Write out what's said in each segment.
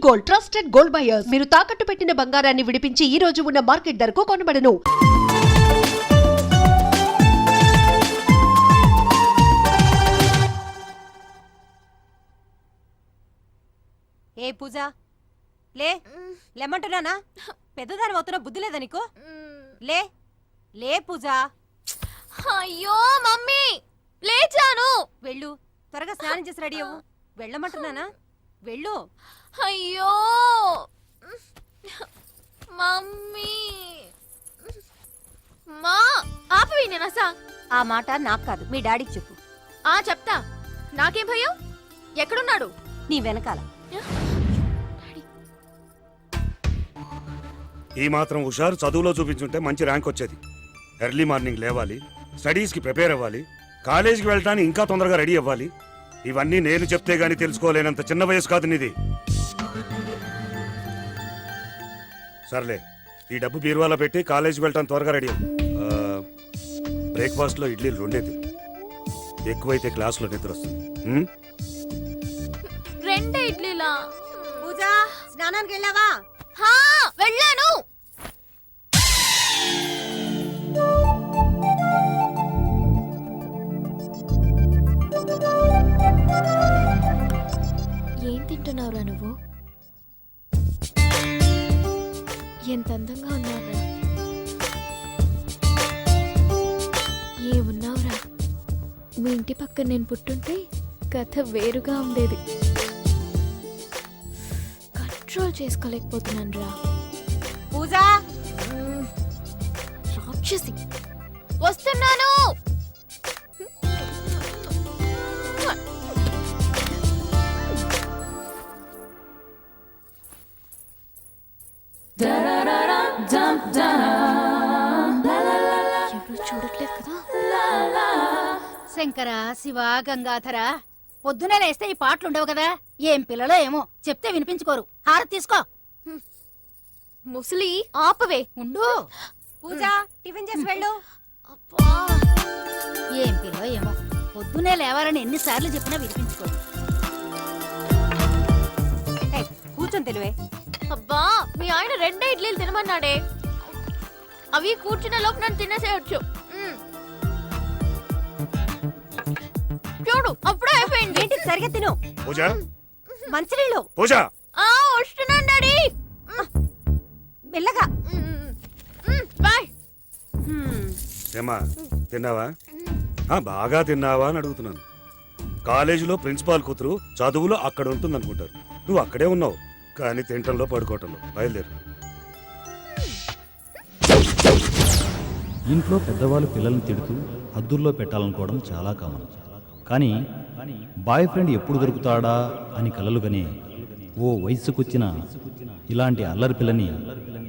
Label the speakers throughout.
Speaker 1: Gold, trusted gold buyers. మీరు తాకట్టు పెట్టిన బంగారాన్ని విడిపించి ఈ రోజు ఉన్న మార్కెట్ ధరకు కొనబడను.
Speaker 2: ఏ పూజ లే లేమంటున్నానా? పెద్దదాని అవుతున్నా బుద్ధి లేదా నీకు? లే లే పూజ.
Speaker 3: అయ్యో మమ్మీ లేచాను.
Speaker 2: వెళ్ళు, త్వరగా స్నానం చేసి రెడీ అవ్వు. వెళ్ళమంటున్నానా? వెళ్ళు.
Speaker 3: అయ్యో మమ్మీ మా ఆపవి నేనసా.
Speaker 2: ఆ మాట నాకు కాదు, మీ డాడీకి చెప్పు.
Speaker 3: చెప్తా. నాకేం భయం? ఎక్కడున్నాడు?
Speaker 2: నీ వెనకాల.
Speaker 4: ఈ మాత్రం హుషారు చదువులో చూపించుంటే మంచి ర్యాంక్ వచ్చేది. ఎర్లీ మార్నింగ్ లేవాలి, స్టడీస్కి ప్రిపేర్ అవ్వాలి, కాలేజీకి వెళ్ళటానికి ఇంకా తొందరగా రెడీ అవ్వాలి. ఇవన్నీ నేను చెప్తే గానీ తెలుసుకోలేనంత చిన్న వయసు కాదు నీది. సర్లే, ఈ డబ్బు బీరువాలో పెట్టి కాలేజీకి వెళ్ళటానికి త్వరగా రెడీ అవ్వు. బ్రేక్ఫాస్ట్లో ఇడ్లీలు రెండేది, ఎక్కువైతే క్లాస్లో నిద్ర వస్తుంది.
Speaker 3: రెండే ఇడ్లీలా?
Speaker 2: పూజ స్నానానికి వెళ్ళావా?
Speaker 3: వెళ్ళాను.
Speaker 5: ఏం తింటున్నావురా నువ్వు? ఎంత అందంగా ఉన్నావురా. ఏ ఉన్నావురా. మీ ఇంటి పక్కన నేను పుట్టుంటే కథ వేరుగా ఉండేది. కంట్రోల్ చేసుకోలేకపోతున్నాను రా.
Speaker 2: పూజ
Speaker 5: రాక్షసి.
Speaker 3: వస్తున్నాను.
Speaker 5: ఎవరు చూడట్లేదు కదా.
Speaker 6: శంకర, శివ, గంగాధర, పొద్దునే లేస్తే ఈ పాటలు ఉండవు కదా. ఏం పిల్లలో ఏమో, చెప్తే వినిపించుకోరు. హారతి తీసుకో.
Speaker 5: ముసలి ఆపవే.
Speaker 6: ఉండు.
Speaker 2: పూజ టిఫిన్ చేసి వెళ్ళు.
Speaker 5: అబ్బా.
Speaker 6: ఏం పిల్లో ఏమో, పొద్దునే లేవాలని ఎన్నిసార్లు చెప్పినా వినిపించుకోరు.
Speaker 2: కూర్చొని తెలివే.
Speaker 3: అబ్బా, మీ ఆయన రెండే ఇడ్లీలు తినమన్నాడే. అవి కూర్చునే లోపు నన్ను తినేసేయచ్చు. చూడు, అప్పుడే అయిపోయింది.
Speaker 2: ఏంటి సరిగా తిను.
Speaker 4: పూజ,
Speaker 2: మంచినీళ్ళు.
Speaker 4: పూజ,
Speaker 3: వస్తున్నాను డాడీ.
Speaker 2: మెల్లగా.
Speaker 3: బాయ్.
Speaker 4: ఏమా తిన్నావా? బాగా తిన్నావా అని అడుగుతున్నాను. కాలేజీలో ప్రిన్సిపాల్ కూతురు చదువులో అక్కడ ఉంటుంది అనుకుంటారు. నువ్వు అక్కడే ఉన్నావు, కానీ తింటంలో పడుకోవటంలో. బయలుదేరు.
Speaker 7: ఇంట్లో పెద్దవాళ్ళు పిల్లల్ని తిడుతూ హద్దుల్లో పెట్టాలనుకోవడం చాలా కామన్. కానీ బాయ్ ఫ్రెండ్ ఎప్పుడు దొరుకుతాడా అని కలలుగానే ఓ వయసుకొచ్చిన ఇలాంటి అల్లరి పిల్లని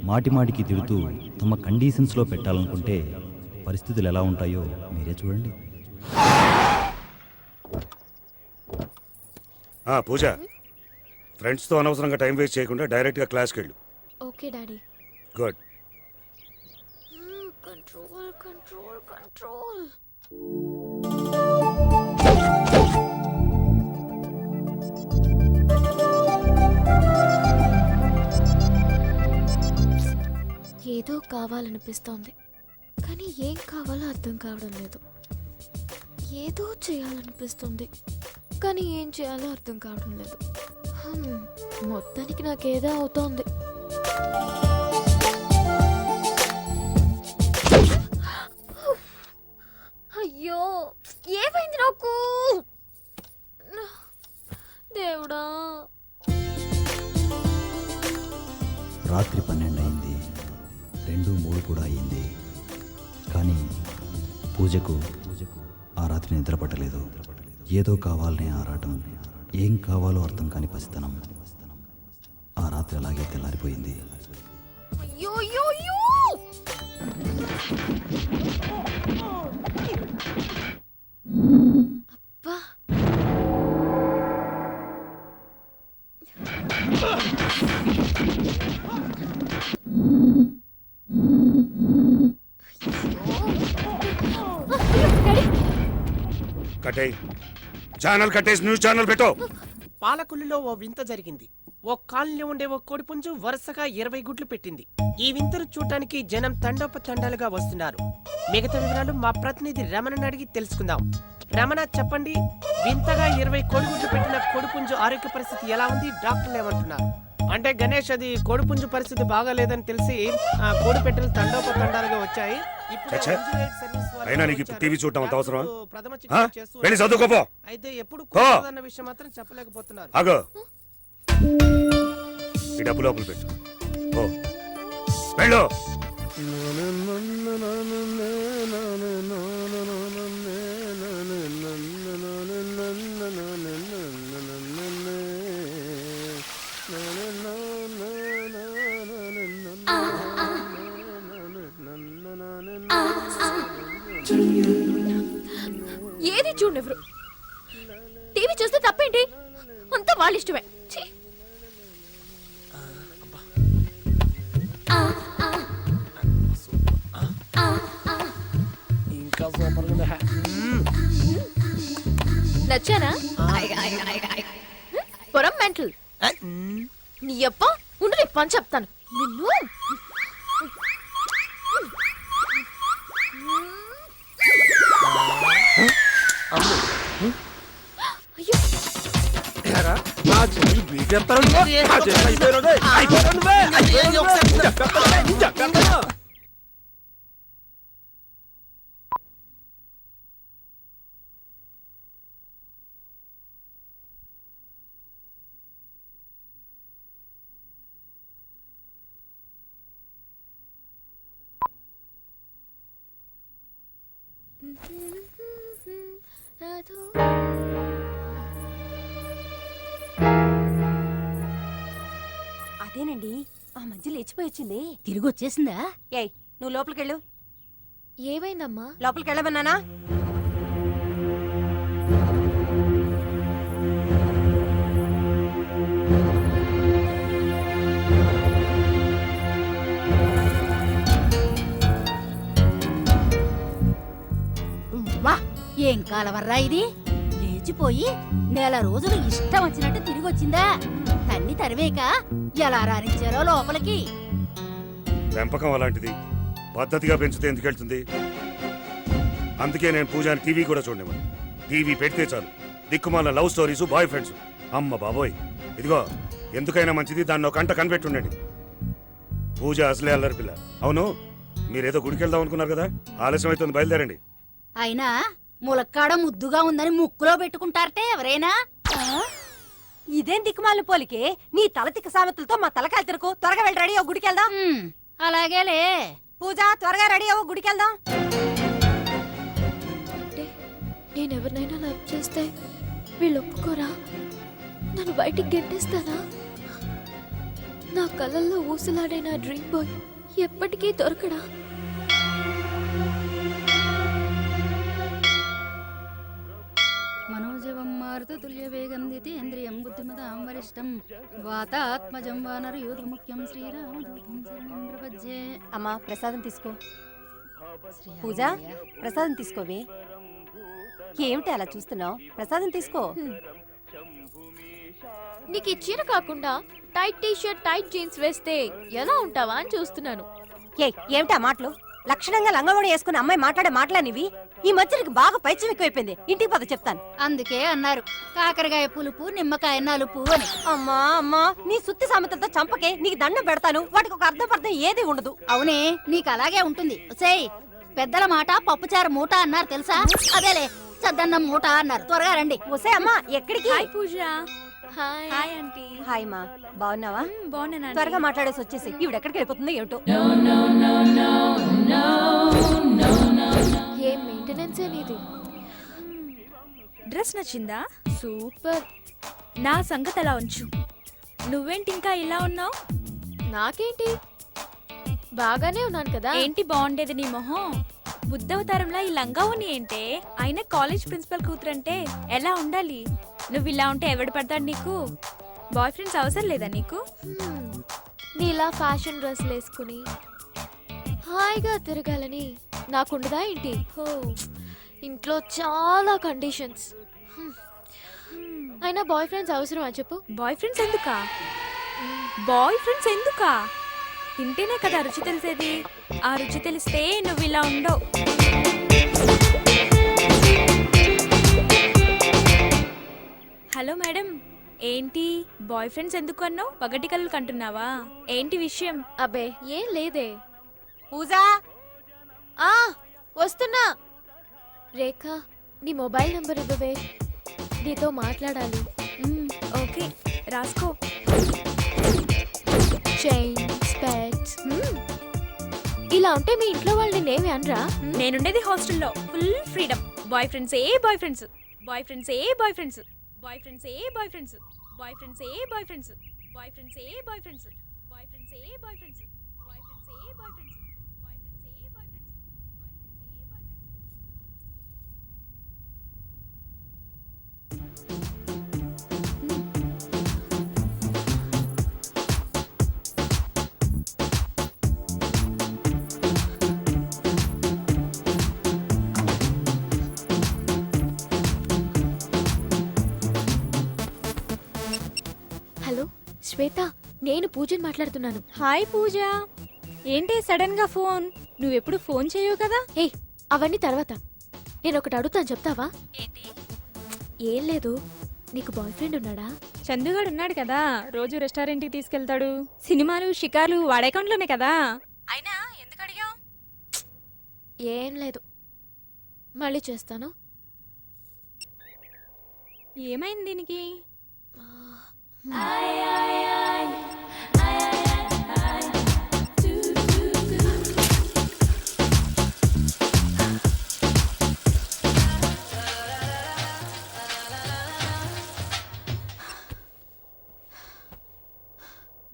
Speaker 7: మాటిమాటికి తిడుతూ తమ కండిషన్స్లో పెట్టాలనుకుంటే పరిస్థితులు ఎలా ఉంటాయో మీరే చూడండి.
Speaker 4: పూజ, ఫ్రెండ్స్తో అనవసరంగా టైం వేస్ట్ చేయకుండా డైరెక్ట్గా క్లాస్కి వెళ్ళు.
Speaker 5: Okay daddy.
Speaker 4: Good.
Speaker 5: Control control control. ఏదో కావాలనిపిస్తోంది, కానీ ఏం కావాలో అర్థం కావడం లేదు. ఏదో చేయాలనిపిస్తుంది, కానీ ఏం చేయాలో అర్థం కావడం లేదు. మొత్తానికి నాకేదో అవుతోంది.
Speaker 3: అయ్యో, ఏమైంది నాకు? దేవుడా.
Speaker 7: రాత్రి 12 అయింది, 2, 3 కూడా అయింది. కానీ పూజకు ఆ రాత్రి నిద్ర పట్టలేదు. ఏదో కావాలనే ఆరాటం, ఏం కావాలో అర్థం కాని పసితనం. ఆ రాత్రి అలాగే తెల్లారిపోయింది.
Speaker 3: అయ్యో అయ్యో అయ్యో.
Speaker 5: అబ్బా.
Speaker 4: కట్టేయ్, ఛానల్ కట్టేసి న్యూస్ ఛానల్ పెట్టు.
Speaker 8: పాలకుల్లో ఓ వింత జరిగింది. ఓ కాలనీలో ఉండే ఓ కోడిపుంజు వరుసగా 20 గుడ్లు పెట్టింది. ఈ వింతను చూడటానికి జనం తండోపతండాలుగా వస్తున్నారు. మిగతా వివరాలు మా ప్రతినిధి రమణని అడిగి తెలుసుకుందాం. రమణ, చెప్పండి, వింతగా 20 కోడిగుడ్లు పెట్టిన కోడిపుంజు ఆరోగ్య పరిస్థితి ఎలా ఉంది? డాక్టర్లు ఏమంటున్నారు? అంటే గణేష్, అది కోడిపుంజు పరిస్థితి బాగాలేదని తెలిసి ఆ కోడి పెట్టెలు తండోపతండాలుగా వచ్చాయి. ఇప్పుడు
Speaker 4: చచ్చే.
Speaker 8: రంజువేట్ సర్వీస్ వాళ్ళు
Speaker 4: అయినా నీకు ఇప్పుడు టీవీ చూడటం అంత అవసరమా?
Speaker 8: ప్రథమ
Speaker 4: ఆ?
Speaker 8: చికిత్స చేస్తూ
Speaker 4: వెళ్ళి చదువుకోపో.
Speaker 8: అయితే ఎప్పుడు
Speaker 4: పో.
Speaker 8: అన్న విషయం మాత్రం చెప్పలేకపోతున్నారు.
Speaker 4: ఆగో, ఈ డబ్బు లోపల పెట్టు. ఓ వెళ్ళు.
Speaker 3: ఏది చూడెవరు టీవీ చూస్తే తప్పేంటి? అంతా వాళ్ళ ఇష్టమే. ఛీ!
Speaker 8: ఇంకా సూపర్ గా
Speaker 3: నచ్చానా? పొరం మెంటల్ నీ అప్ప ఉండు, నీ పని చెప్తాను నిన్ను. అయ్యో,
Speaker 2: అదేనండి, ఆ మధ్య లేచిపోయి వచ్చింది.
Speaker 6: తిరిగి వచ్చేసిందా?
Speaker 2: ఏయ్, నువ్వు లోపలికెళ్ళు.
Speaker 3: ఏమైందమ్మా?
Speaker 2: లోపలికి వెళ్ళమన్నానా?
Speaker 6: వా, ఏం కాలవర్రా ఇది? లేచిపోయి నెల రోజులు ఇష్టం వచ్చినట్టు తిరిగి వచ్చిందా? తన్ని తరివేక ఎలా రానిచ్చారో లోపలికి.
Speaker 4: పెంపకం అలాంటిది, పద్ధతిగా పెంచితే ఎందుకు వెళ్తుంది? అందుకే నేను పూజాని టీవీ కూడా చూడనివ్వను. టీవీ పెడితే చాలు దిక్కుమాల లవ్ స్టోరీస్, బాయ్ ఫ్రెండ్స్. అమ్మ బాబోయ్, ఇదిగో ఎందుకైనా మంచిది దాన్ని ఒక కంట కనిపెట్టుండండి. పూజ అసలే అల్లరి పిల్ల. అవును, మీరేదో గుడికి వెళ్దాం అనుకున్నారు కదా, ఆలస్యం అవుతుంది, బయలుదేరండి.
Speaker 6: అయినా ములక్కాడ ముద్దుగా ఉందని ముక్కులో పెట్టుకుంటారటే ఎవరైనా?
Speaker 2: ఇదేం దిక్కుమాలిన పోలికే? నీ తల తిక్క సామెతలతో మా తలకాయలు తిరకు. త్వరగా వెళ్ళి రెడీ అవ్వు, గుడికి వెళ్దాం.
Speaker 6: అలాగేలే.
Speaker 2: పూజ, త్వరగా రెడీ అవ్వు, గుడికి వెళ్దాం.
Speaker 5: అంటే నేను ఎవరినైనా లవ్ చేస్తే వీళ్ళు ఒప్పుకోరా? నన్ను బయటికి గెంటేస్తారా? నా కళ్ళల్లో ఊసులాడే నా డ్రీమ్ బాయ్ ఎప్పటికీ దొరకడా?
Speaker 6: మనోజవం మారుతుల్య వేగం దితేంద్రియం బుద్ధిమతాం వరిష్టం వాతాత్మజం వానరయూధ ముఖ్యం శ్రీరామదూతం శరణం ప్రపద్యే.
Speaker 2: అమ్మా, ప్రసాదం తీసుకో. పూజ, ప్రసాదం తీసుకోవే. ఏమిటి అలా చూస్తున్నావు? ప్రసాదం తీసుకో.
Speaker 3: నీకు ఈ చీర కాకుండా tight T shirt, tight jeans వేస్తే ఎలా ఉంటావా అని చూస్తున్నాను.
Speaker 2: ఏమిటి ఆ మాటలు? లక్షణంగా లంగవడి వేసుకున్న అమ్మాయి మాట్లాడే మాటలనివి. ఈ మధ్య నీకు బాగా పైచ్యం ఎక్కువైపోయింది. ఇంటికి పద, చెప్తాను.
Speaker 6: అందుకే అన్నారు కాకరకాయ పులుపు నిమ్మకాయ నలుపు అని.
Speaker 2: అమ్మా అమ్మా, నీ సుత్తి సామెతలతో చంపకే. నీకు దండం పెడతాను. వాటికి ఒక అర్థం ఏది ఉండదు.
Speaker 6: అవునే, నీకు అలాగే ఉంటుంది. సేయ్, పెద్దల మాట పప్పుచారు మూట అన్నారు తెలుసా? అదేలే, చద్దన్నం మూట అన్నారు. త్వరగా రండి.
Speaker 2: ఒసే అమ్మా, ఎక్కడికి?
Speaker 3: పూజ. Hi aunty.
Speaker 2: హాయ్ మా, బాగున్నావా?
Speaker 3: బాగున్నాను.
Speaker 2: త్వరగా మాట్లాడేసి వచ్చేసి. ఈవిడ ఎక్కడికి వెళ్ళిపోతుందో ఏమిటో.
Speaker 5: ఏ మెయింటెనెన్స్ అనేది?
Speaker 9: డ్రెస్ నచ్చిందా?
Speaker 5: సూపర్.
Speaker 9: నా సంగతి అలా ఉంచు. నువ్వేంటి ఇంకా ఇలా ఉన్నావు?
Speaker 5: నాకేంటి, బాగానే ఉన్నాను కదా.
Speaker 9: ఏంటి బాగుండేది నీ మొహం? బుద్ధవతారంలా ఈ లంగావుని ఏంటే? అయినా కాలేజ్ ప్రిన్సిపల్ కూతురంటే ఎలా ఉండాలి? నువ్వు ఇలా ఉంటే ఎవడు పడతాడు నీకు? బాయ్ ఫ్రెండ్స్ అవసరం లేదా నీకు?
Speaker 5: నీలా ఫ్యాషన్ డ్రెస్లు వేసుకుని హాయిగా తిరగాలని నాకుండదా ఏంటి? ఇంట్లో చాలా కండిషన్స్. అయినా బాయ్ ఫ్రెండ్స్ అవసరమా చెప్పు?
Speaker 9: బాయ్ ఫ్రెండ్స్ ఎందుకా? బాయ్ ఫ్రెండ్స్ ఎందుకా? తింటేనే కదా రుచి తెలిసేది. ఆ రుచి తెలిస్తే నువ్వు ఇలా ఉండవు. హలో మేడం, ఏంటి బాయ్ ఫ్రెండ్స్ ఎందుకు అన్నావు? పగటి కళ్ళు కంటున్నావా? ఏంటి విషయం?
Speaker 5: అబ్బే ఏం లేదే.
Speaker 2: పూజా
Speaker 5: ఆ వస్తున్నా. రేఖ నీ మొబైల్ నంబర్ ఇవ్వవే, నీతో మాట్లాడాలి.
Speaker 9: ఓకే, రాసుకో.
Speaker 5: చైన్ స్పెట్స్. ఇలా ఉంటే మీ ఇంట్లో వాళ్ళు నేనేమి అనరా?
Speaker 9: నేనుండేది హాస్టల్లో, ఫుల్ ఫ్రీడమ్. బాయ్ ఫ్రెండ్స్ ఏ బాయ్ ఫ్రెండ్స్, బాయ్ ఫ్రెండ్స్ ఏ బాయ్ ఫ్రెండ్స్, బాయ్ ఫ్రెండ్స్ ఏ బాయ్ ఫ్రెండ్స్, బాయ్ ఫ్రెండ్స్ ఏ బాయ్ ఫ్రెండ్స్, బాయ్ ఫ్రెండ్స్ ఏ బాయ్ ఫ్రెండ్స్, బాయ్ ఫ్రెండ్స్ ఏ బాయ్ ఫ్రెండ్స్, బాయ్ ఫ్రెండ్స్ ఏ బాయ్ ఫ్రెండ్స్, బాయ్ ఫ్రెండ్స్ ఏ bye friends, bye friends ఏ bye friends.
Speaker 5: Hello శ్వేత, నేను పూజని మాట్లాడుతున్నాను.
Speaker 9: Hi పూజ, ఏంటి sudden గా phone? నువ్వెప్పుడు phone చేయవు కదా.
Speaker 5: ఏ అవన్నీ తర్వాత, నేను ఒకటి అడుగుతాను చెప్తావా? ఏం లేదు, నీకు బాయ్ ఫ్రెండ్ ఉన్నాడా?
Speaker 9: చందుగాడు ఉన్నాడు కదా, రోజు రెస్టారెంట్కి తీసుకెళ్తాడు. సినిమాలు షికార్లు వాడి అకౌంట్లోనే కదా. అయినా ఎందుకు అడిగావు?
Speaker 5: ఏం లేదు, మళ్ళీ చేస్తాను.
Speaker 9: ఏమైంది దీనికి?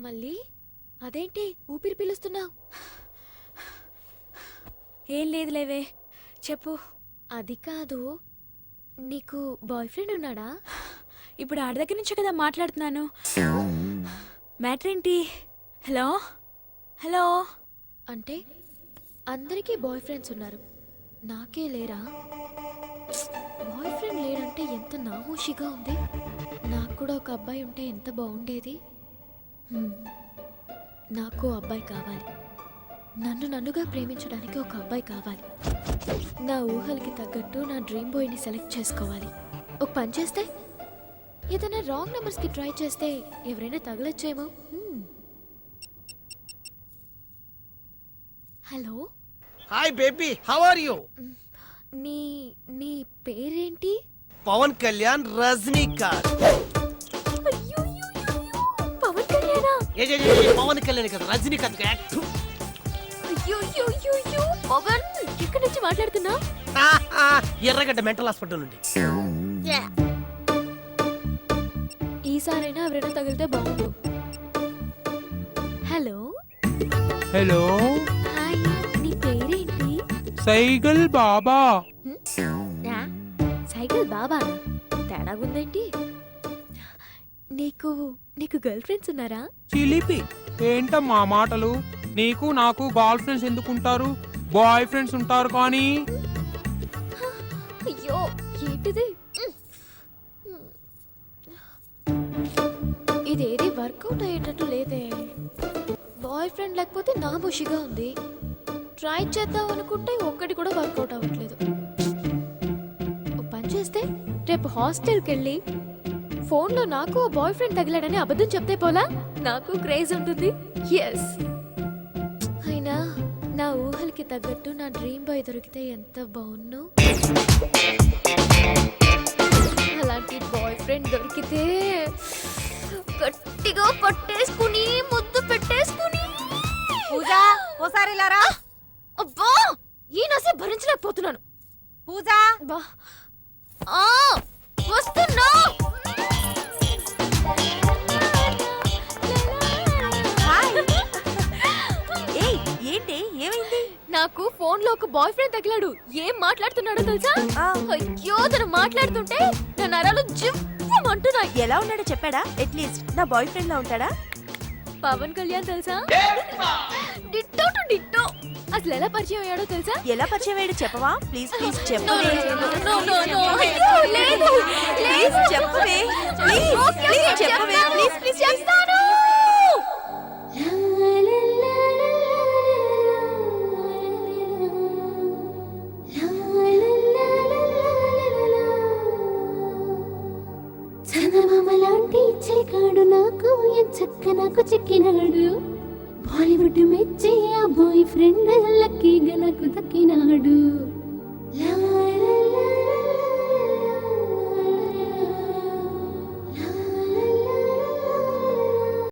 Speaker 5: మళ్ళీ అదేంటి ఊపిరి పీలుస్తున్నావు?
Speaker 9: ఏం లేదు లేవే, చెప్పు.
Speaker 5: అది కాదు, నీకు బాయ్ ఫ్రెండ్ ఉన్నాడా?
Speaker 9: ఇప్పుడు ఆడి దగ్గర నుంచే కదా మాట్లాడుతున్నాను. మ్యాటర్ ఏంటి? Hello hello.
Speaker 5: అంటే అందరికీ బాయ్ ఫ్రెండ్స్ ఉన్నారు, నాకే లేరా? బాయ్ ఫ్రెండ్ లేడంటే ఎంత నామోషిగా ఉంది. నాకు కూడా ఒక అబ్బాయి ఉంటే ఎంత బాగుండేది. నాకు అబ్బాయి కావాలి, నన్నుగా ప్రేమించడానికి ఒక అబ్బాయి కావాలి. నా ఊహలకి తగ్గట్టు నా డ్రీమ్ బాయ్ని సెలెక్ట్ చేసుకోవాలి. ఒక పని చేస్తే, ఏదైనా రాంగ్ నెంబర్స్కి ట్రై చేస్తే ఎవరైనా తగలొచ్చేమో. Hello
Speaker 8: hi baby, how are you?
Speaker 5: నీ నీ పేరేంటి?
Speaker 8: పవన్ కళ్యాణ్, రజనీకాంత్.
Speaker 5: పవన్ కళ్యాణా?
Speaker 8: పవన్ కళ్యాణ్ కదా, రజనీకాంత్ యాక్ట్.
Speaker 5: అయ్యో పవన్, ఎక్కడి నుంచి మాట్లాడుతున్నా?
Speaker 8: ఎర్రగడ్డ మెంటల్ హాస్పిటల్ నుండి.
Speaker 5: ఈసారైనా ఎవరైనా తగిలితే బాగుండు. హలో
Speaker 10: హలో,
Speaker 5: హాయ్, నీ పేరేంటి?
Speaker 10: సైగల్ బాబా.
Speaker 5: సైకిల్ బాబా, తేడాగుందేంటి? నీకు నీకు గర్ల్ ఫ్రెండ్స్ ఉన్నారా?
Speaker 10: చిలిపి ఏంటమ్మా మాటలు? నీకు నాకు గర్ల్ ఫ్రెండ్స్ ఎందుకుంటారు? బాయ్ ఫ్రెండ్స్ ఉంటారు కానీ.
Speaker 5: అయ్యో ఏంటిది? ఇదేది వర్కౌట్ అయ్యేటట్టు లేదే. బాయ్ ఫ్రెండ్ లేకపోతే నామోషిగా ఉంది. ట్రై చేద్దాం అనుకుంటే ఒక్కటి కూడా వర్కౌట్ అవ్వట్లేదు. ఓ పని చేస్తే, రేపు హాస్టల్కి వెళ్ళి ఫోన్లో నాకు బాయ్ ఫ్రెండ్ తగిలాడని అబద్ధం చెప్తే పోలా, నాకు క్రేజ్ ఉంటుంది. ఎస్, అయినా నా ఊహలకి తగ్గట్టు నా డ్రీమ్ బాయ్ దొరికితే ఎంత బాగున్ను. అలాంటి బాయ్ ఫ్రెండ్ దొరికితే గట్టిగా పట్టేసుకుని ముద్దు పెట్టేసుకుని.
Speaker 2: పూజా ఓసారి లారా.
Speaker 5: అబ్బా, ఈ నసే భరించలేకపోతున్నాను.
Speaker 2: పూజా
Speaker 5: బా ఆ వస్తున్నా.
Speaker 2: ఏయ్ ఏంటి, ఏమైంది?
Speaker 5: నాకు ఫోన్ లో ఒక బాయ్ ఫ్రెండ్ తగిలాడు. ఏం మాట్లాడుతున్నాడో తెలుసా? అయ్యో, తను మాట్లాడుతుంటే నా నరాలు జివ్వమంటున్నాయి.
Speaker 2: ఎలా ఉన్నాడో చెప్పాడా? అట్లీస్ట్ నా బాయ్ ఫ్రెండ్ లా ఉంటాడా?
Speaker 5: పవన్ కళ్యాణ్ తెలుసా? Ditto to ditto. అసలు ఎలా పరిచయం అయ్యాడో తెలుసా?
Speaker 2: ఎలా పరిచయం అయ్యాడు చెప్పవా? ప్లీజ్ ప్లీజ్
Speaker 5: No,
Speaker 2: చెప్పవే.
Speaker 5: no, no, no.
Speaker 2: అయ్యో, లేదు. ప్లీజ్ చెప్పవే. ప్లీజ్ ప్లీజ్ చెప్పవే. ప్లీజ్ ప్లీజ్
Speaker 5: చెప్తాను.
Speaker 11: చందమామలాంటి చెలికాడు నాకు ఎంచక్క నాకు చిక్కినాడు. బాలీవుడ్ మెచ్చే ఆ బాయ్ ఫ్రెండ్ లక్కీగా నాకు దక్కినాడు.